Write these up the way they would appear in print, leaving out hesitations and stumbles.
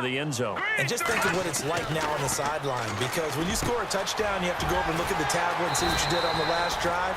the end zone. And just think of what it's like now on the sideline, because when you score a touchdown, you have to go over and look at the tablet and see what you did on the last drive.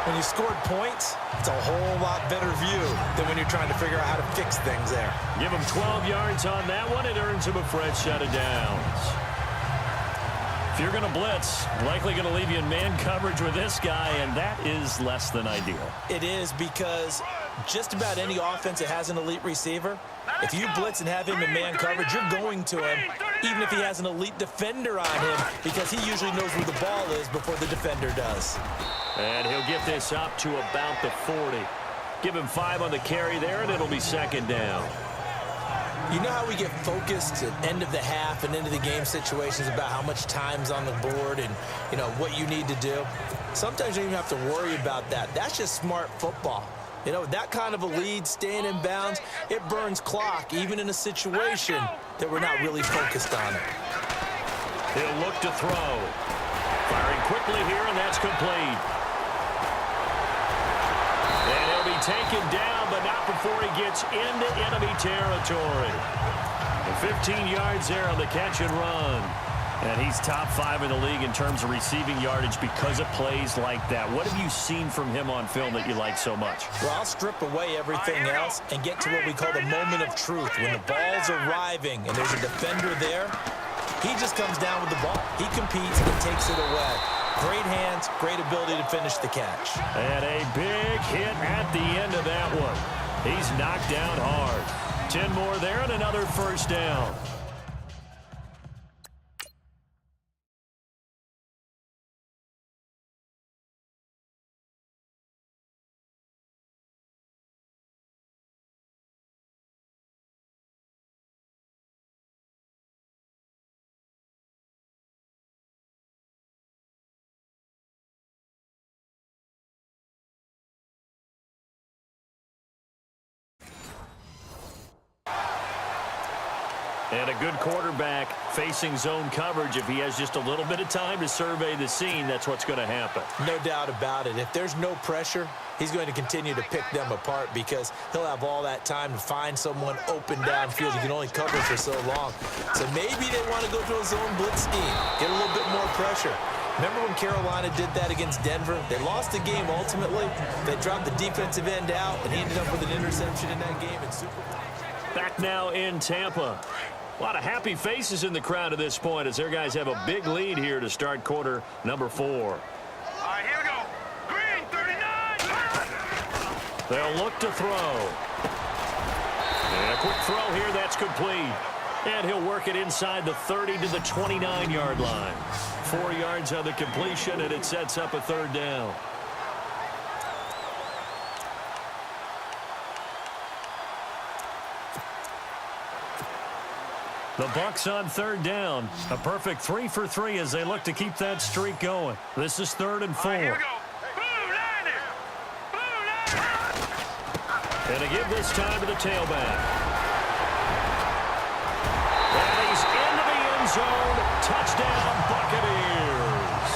When you scored points, it's a whole lot better view than when you're trying to figure out how to fix things there. Give him 12 yards on that one. It earns him a fresh set of downs. If you're going to blitz, likely going to leave you in man coverage with this guy, and that is less than ideal. It is, because just about any offense that has an elite receiver, if you blitz and have him in man coverage, you're going to him, even if he has an elite defender on him, because he usually knows where the ball is before the defender does. And he'll get this up to about the 40. Give him 5 on the carry there, and it'll be second down. You know how we get focused at end of the half and into the game situations about how much time's on the board and, you know, what you need to do? Sometimes you don't even have to worry about that. That's just smart football. You know, that kind of a lead, staying in bounds, it burns clock, even in a situation that we're not really focused on it. He'll look to throw. Firing quickly here, and that's complete. And he'll be taken down, but not before he gets into enemy territory. And 15 yards there on the catch and run. And he's top 5 in the league in terms of receiving yardage because of plays like that. What have you seen from him on film that you like so much? Well, I'll strip away everything else and get to what we call the moment of truth. When the ball's arriving and there's a defender there, he just comes down with the ball. He competes and takes it away. Great hands, great ability to finish the catch. And a big hit at the end of that one. He's knocked down hard. 10 more there and another first down. And a good quarterback facing zone coverage. If he has just a little bit of time to survey the scene, that's what's going to happen. No doubt about it. If there's no pressure, he's going to continue to pick them apart because he'll have all that time to find someone open downfield. You can only cover for so long. So maybe they want to go to a zone blitz scheme, get a little bit more pressure. Remember when Carolina did that against Denver? They lost the game ultimately. They dropped the defensive end out, and he ended up with an interception in that game in Super Bowl. Back now in Tampa. A lot of happy faces in the crowd at this point as their guys have a big lead here to start quarter number 4. All right, here we go. Green, 39. They'll look to throw. And a quick throw here, that's complete. And he'll work it inside the 30 to the 29-yard line. 4 yards on the completion, and it sets up a third down. The Bucs on third down. A perfect 3 for 3 as they look to keep that streak going. This is 3rd and 4. All right, here we go. And to give this time to the tailback. And he's into the end zone. Touchdown, Buccaneers.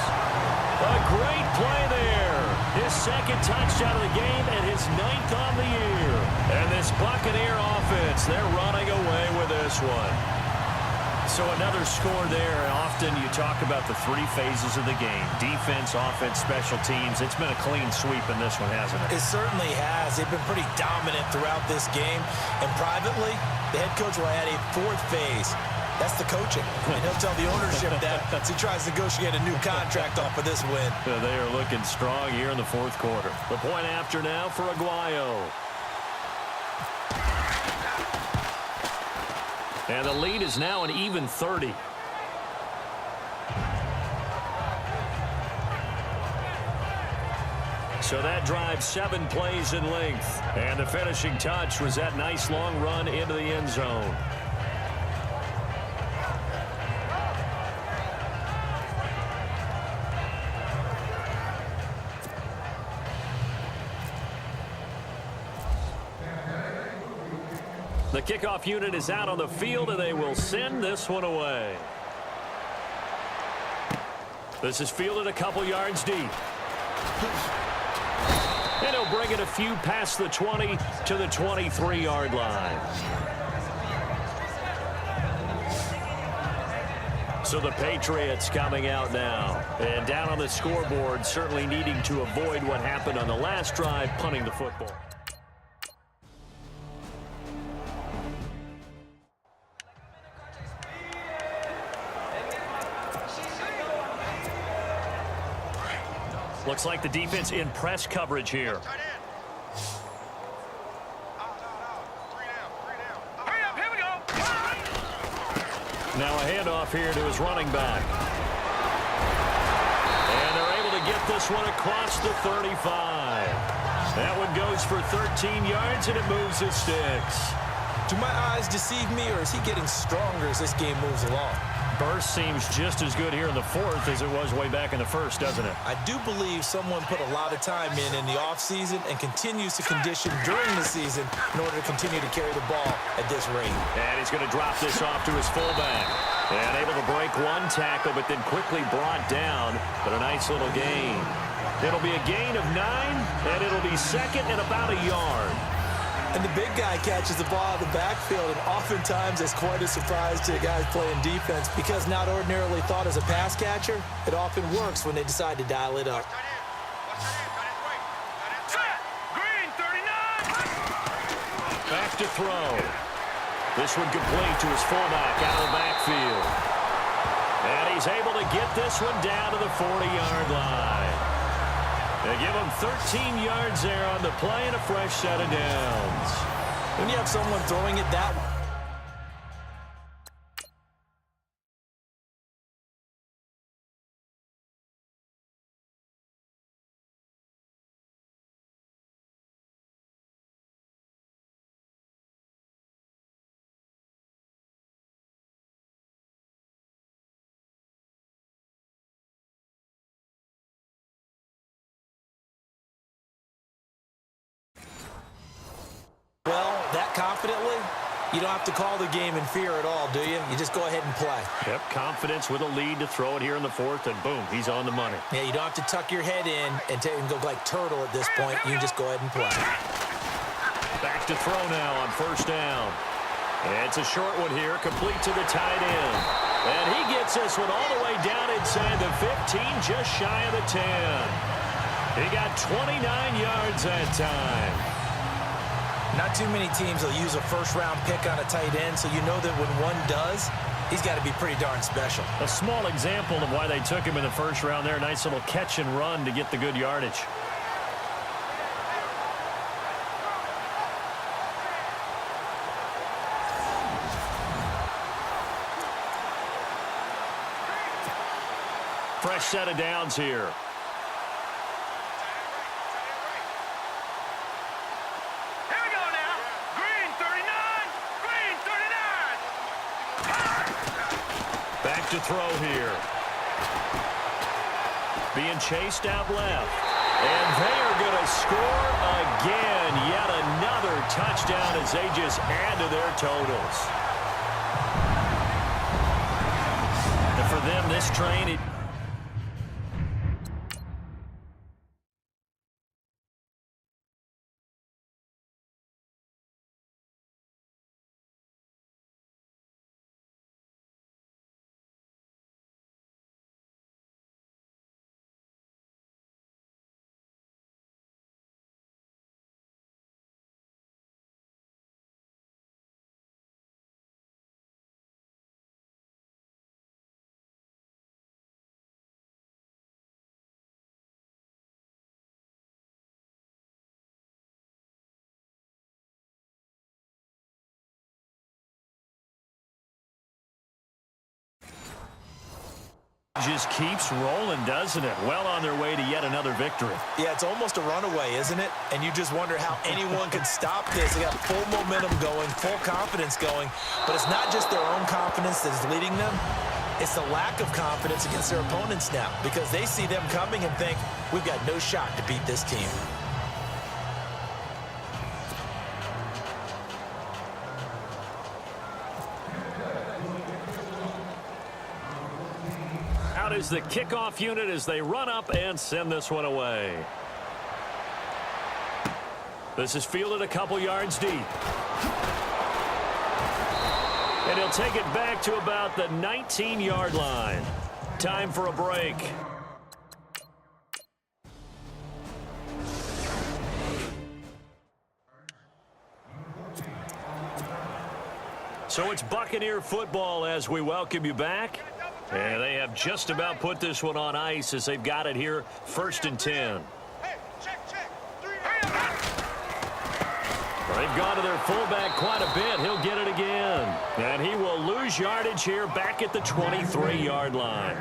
A great play there. His second touchdown of the game and his 9th on the year. And this Buccaneer offense, they're running away with this one. So another score there. Often you talk about the 3 phases of the game. Defense, offense, special teams. It's been a clean sweep in this one, hasn't it? It certainly has. They've been pretty dominant throughout this game. And privately, the head coach will add a 4th phase. That's the coaching. And he'll tell the ownership that as he tries to negotiate a new contract off of this win. They are looking strong here in the 4th quarter. The point after now for Aguayo. And the lead is now an even 30. So that drive 7 plays in length. And the finishing touch was that nice long run into the end zone. The kickoff unit is out on the field, and they will send this one away. This is fielded a couple yards deep. And he'll bring it a few past the 20 to the 23-yard line. So the Patriots coming out now. And down on the scoreboard, certainly needing to avoid what happened on the last drive, punting the football. Looks like the defense in press coverage here. Now a handoff here to his running back. And they're able to get this one across the 35. That one goes for 13 yards, and it moves his sticks. Do my eyes deceive me, or is he getting stronger as this game moves along? Burst seems just as good here in the fourth as it was way back in the first, doesn't it? I do believe someone put a lot of time in the offseason and continues to condition during the season in order to continue to carry the ball at this rate. And he's going to drop this off to his fullback. And able to break one tackle, but then quickly brought down. But a nice little gain. It'll be a gain of 9, and it'll be second and about a yard. And the big guy catches the ball out of the backfield, and oftentimes it's quite a surprise to the guys playing defense because not ordinarily thought as a pass catcher, it often works when they decide to dial it up. Back to throw. This one complete to his fullback out of the backfield. And he's able to get this one down to the 40-yard line. They give him 13 yards there on the play and a fresh set of downs. When you have someone throwing it that way. Confidently, you don't have to call the game in fear at all, do you? You just go ahead and play. Yep, confidence with a lead to throw it here in the fourth, and boom, he's on the money. Yeah, you don't have to tuck your head in and go like turtle at this point. You can just go ahead and play. Back to throw now on first down. It's a short one here, complete to the tight end. And he gets this one all the way down inside the 15, just shy of the 10. He got 29 yards that time. Not too many teams will use a first-round pick on a tight end, so you know that when one does, he's got to be pretty darn special. A small example of why they took him in the first round there. Nice little catch and run to get the good yardage. Fresh set of downs here. To throw here. Being chased out left. And they are going to score again. Yet another touchdown as they just add to their totals. And for them, this train... just keeps rolling, doesn't it? Well on their way to yet another victory. Yeah, it's almost a runaway, isn't it? And you just wonder how anyone can stop this. They got full momentum going, full confidence going. But it's not just their own confidence that is leading them. It's the lack of confidence against their opponents now because they see them coming and think, we've got no shot to beat this team. Is the kickoff unit as they run up and send this one away. This is fielded a couple yards deep. And he'll take it back to about the 19-yard line. Time for a break. So it's Buccaneer football as we welcome you back. And they have just about put this one on ice as they've got it here, 1st and 10. Hey, check. They've gone to their fullback quite a bit. He'll get it again. And he will lose yardage here back at the 23-yard line.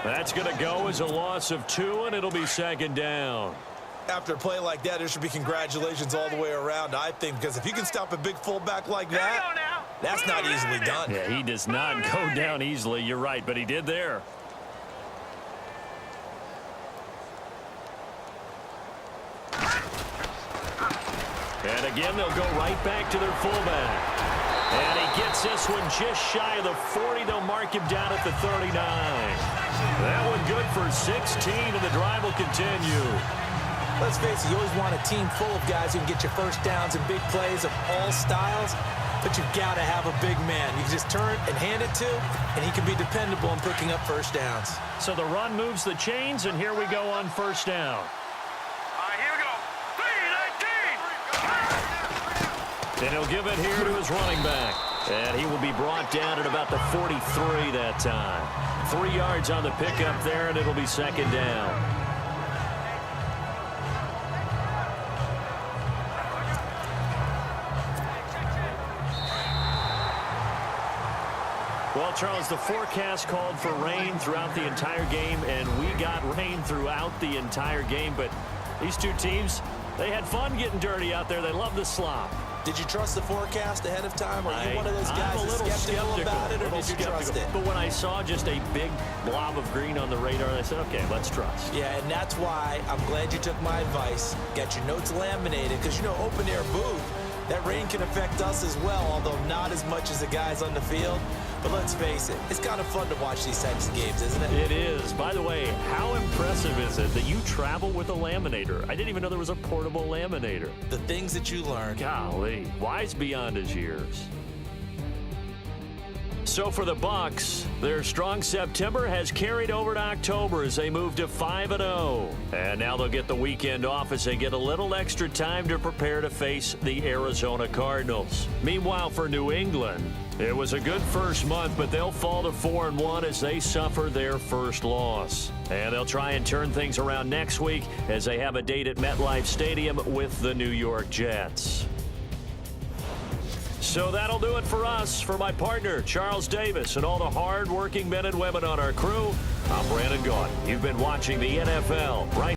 That's going to go as a loss of 2, and it'll be 2nd down. After a play like that, there should be congratulations all the way around, I think, because if you can stop a big fullback like that, that's not easily done. Yeah, he does not go down easily. You're right, but he did there. And again, they'll go right back to their fullback. And he gets this one just shy of the 40. They'll mark him down at the 39. That one good for 16, and the drive will continue. Let's face it, you always want a team full of guys who can get you first downs and big plays of all styles, but you've got to have a big man. You can just turn and hand it to, and he can be dependable in picking up first downs. So the run moves the chains, and here we go on 1st down. Here we go. 3-19. And he'll give it here to his running back. And he will be brought down at about the 43 that time. 3 yards on the pickup there, and it'll be 2nd down. Well, Charles, the forecast called for rain throughout the entire game, and we got rain throughout the entire game. But these two teams, they had fun getting dirty out there. They love the slop. Did you trust the forecast ahead of time? Are you one of those guys I'm a little skeptical about it, or did you trust it? But when I saw just a big blob of green on the radar, I said, okay, let's trust. Yeah, and that's why I'm glad you took my advice. Get your notes laminated, because, you know, open-air booth, that rain can affect us as well, although not as much as the guys on the field. But let's face it, it's kind of fun to watch these types of games, isn't it? It is. By the way, how impressive is it that you travel with a laminator? I didn't even know there was a portable laminator. The things that you learn. Golly, wise beyond his years. So for the Bucs, their strong September has carried over to October as they move to 5-0. And now they'll get the weekend off as they get a little extra time to prepare to face the Arizona Cardinals. Meanwhile, for New England, it was a good first month, but they'll fall to 4-1 as they suffer their first loss. And they'll try and turn things around next week as they have a date at MetLife Stadium with the New York Jets. So that'll do it for us. For my partner, Charles Davis, and all the hard-working men and women on our crew, I'm Brandon Gaudin. You've been watching the NFL right